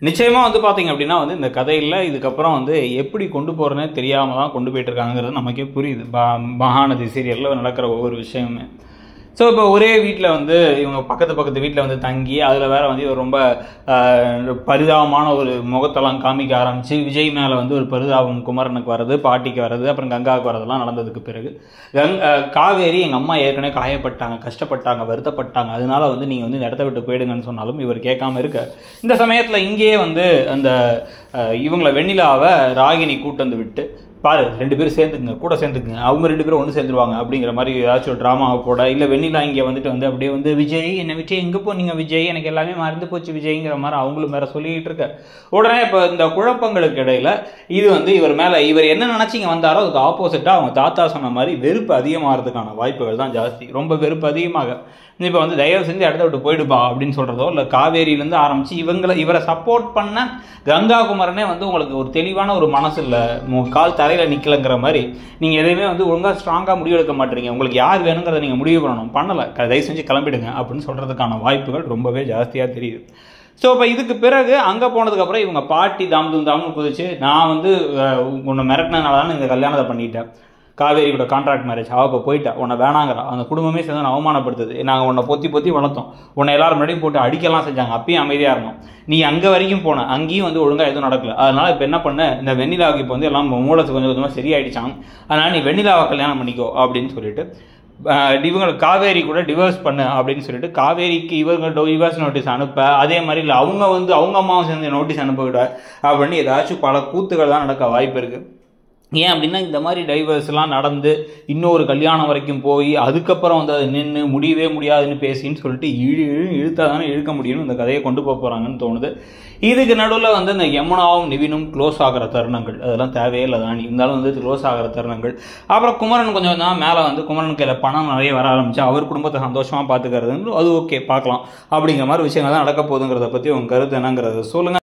நிச்சயமா வந்து பார்த்தீங்க அப்படின்னா வந்து இந்த கதையில இதுக்கப்புறம் வந்து எப்படி கொண்டு போறதுனே தெரியாம தான் கொண்டு போயிட்டு இருக்காங்கிறது நமக்கே புரியுது. மகாநதி சீரியல்ல நடக்கிற ஒவ்வொரு விஷயமுமே. ஸோ இப்போ ஒரே வீட்டில் வந்து இவங்க பக்கத்து வீட்டில் வந்து தங்கி அதில் வேற வந்து இவர் ரொம்ப பரிதாபமான ஒரு முகத்தெல்லாம் காமிக்க ஆரம்பிச்சு விஜய் மேலே வந்து ஒரு பரிதாபம் குமரனுக்கு வர்றது, பாட்டிக்கு வர்றது, அப்புறம் கங்காவுக்கு வரதெல்லாம் நடந்ததுக்கு பிறகு காவேரி எங்கள் அம்மா ஏற்கனவே காயப்பட்டாங்க, கஷ்டப்பட்டாங்க, வருத்தப்பட்டாங்க, அதனால வந்து நீங்கள் வந்து இந்த இடத்த விட்டு போயிடுங்கன்னு சொன்னாலும் இவர் கேட்காம இருக்க இந்த சமயத்தில் இங்கேயே வந்து அந்த இவங்களை வெண்ணிலாவை ராகினி கூட்டு வந்து விட்டு பாரு 2 பேரும் சேர்ந்துக்குங்க, கூட சேர்ந்துக்குங்க, அவங்க 2 பேரும் ஒன்று சேர்ந்துருவாங்க அப்படிங்கிற மாதிரி ஏதாச்சும் ஒரு ட்ராமாவை போட, இல்லை வெண்ணிலா இங்கே வந்துட்டு வந்து அப்படியே வந்து விஜய் என்னை விஜய் எங்கே போனீங்க விஜய், எனக்கு எல்லாமே மறந்து போச்சு விஜய்ங்கிற மாதிரி அவங்களும் வேற சொல்லிக்கிட்டு இருக்க உடனே இப்போ இந்த குழப்பங்களுக்கு இடையில இது வந்து இவர் என்ன நினைச்சிங்க வந்தாரோ அதுக்கு ஆப்போசிட்டாக அவங்க தாத்தா சொன்ன மாதிரி வெறுப்பு அதிகமாகிறதுக்கான வாய்ப்புகள் தான் ஜாஸ்தி. ரொம்ப வெறுப்பு அதிகமாக இப்போ வந்து தயவு செஞ்சு இடத்த விட்டு போயிடுப்பா அப்படின்னு சொல்கிறதோ, இல்லை காவேரியிலேருந்து ஆரம்பித்து இவரை சப்போர்ட் பண்ண கங்கா குமரனே வந்து உங்களுக்கு ஒரு தெளிவான ஒரு மனசு இல்லை, கால் தரையில் நிற்கலைங்கிற மாதிரி நீங்கள் எதையுமே வந்து ஒழுங்காக ஸ்ட்ராங்காக முடிவெடுக்க மாட்டீங்க, உங்களுக்கு யார் வேணுங்கிறத நீங்கள் முடிவு பண்ணலை, தயவு செஞ்சு கிளம்பிடுங்க அப்படின்னு சொல்கிறதுக்கான வாய்ப்புகள் ரொம்பவே ஜாஸ்தியாக தெரியுது. ஸோ இப்போ இதுக்கு பிறகு அங்கே போனதுக்கப்புறம் இவங்க பாட்டி தாம்னு குதிச்சு நான் வந்து உன்னை மிரட்டினதுனால தான் இந்த கல்யாணத்தை பண்ணிட்டேன், காவேரி கூட கான்ட்ராக்ட் மேரேஜ் இப்போ போயிட்டா, உன்னை வேணாங்கிறா, அந்த குடும்பமே சேர்ந்து அவமானப்படுத்துது, நாங்கள் உன்னை பொத்தி வளர்த்தோம், உன்னை எல்லாரும் முன்னாடியும் போட்டு அடிக்கலாம் செஞ்சாங்க, அப்பயும் அமைதியாக இருந்தோம், நீ அங்கே வரைக்கும் போன, அங்கேயும் வந்து ஒழுங்காக எதுவும் நடக்கல, அதனால் இப்போ என்ன பண்ண இந்த வெண்ணிலாவுக்கு இப்போ வந்து எல்லாம் மூலத்துக்கு கொஞ்சம் கொஞ்சமாக சரியாயிடுச்சான், அதனால் நீ வெண்ணிலாவை கல்யாணம் பண்ணிக்கோ அப்படின்னு சொல்லிட்டு இவங்களுக்கு காவேரி கூட டிவோர்ஸ் பண்ணு அப்படின்னு சொல்லிட்டு காவேரிக்கு இவங்க டிவோர்ஸ் நோட்டீஸ் அனுப்ப, அதே மாதிரி இல்லை அவங்க வந்து அவங்க அம்மாவும் சேர்ந்து நோட்டீஸ் அனுப்ப விட அப்படின்னு ஏதாச்சும் பல கூத்துக்கள் தான் நடக்க வாய்ப்பு இருக்குது. ஏன் அப்படின்னா இந்த மாதிரி டைவர்ஸ்லாம் நடந்து இன்னொரு கல்யாணம் வரைக்கும் போய் அதுக்கப்புறம் வந்து அது நின்று முடியவே முடியாதுன்னு பேசின்னு சொல்லிட்டு இழுத்தா தானே இழுக்க முடியும்னு இந்த கதையை கொண்டு போகிறாங்கன்னு தோணுது. இதுக்கு நடுவில் வந்து இந்த யமுனாவும் நிவினும் க்ளோஸ் ஆகிற தருணங்கள் அதெல்லாம் தேவையில்லை தான், இருந்தாலும் வந்து க்ளோஸ் ஆகிற தருணங்கள், அப்புறம் குமரன் கொஞ்சம் தான் மேலே வந்து குமரன் கையில் பணம் நிறைய வர ஆரம்பிச்சு அவர் குடும்பத்தை சந்தோஷமாக பார்த்துக்கிறது அது ஓகே பார்க்கலாம் அப்படிங்கிற மாதிரி விஷயங்கள் தான் நடக்க போகுதுங்கிறத பற்றி உங்கள் கருத்து என்னங்கிறத சொல்லுங்கள்.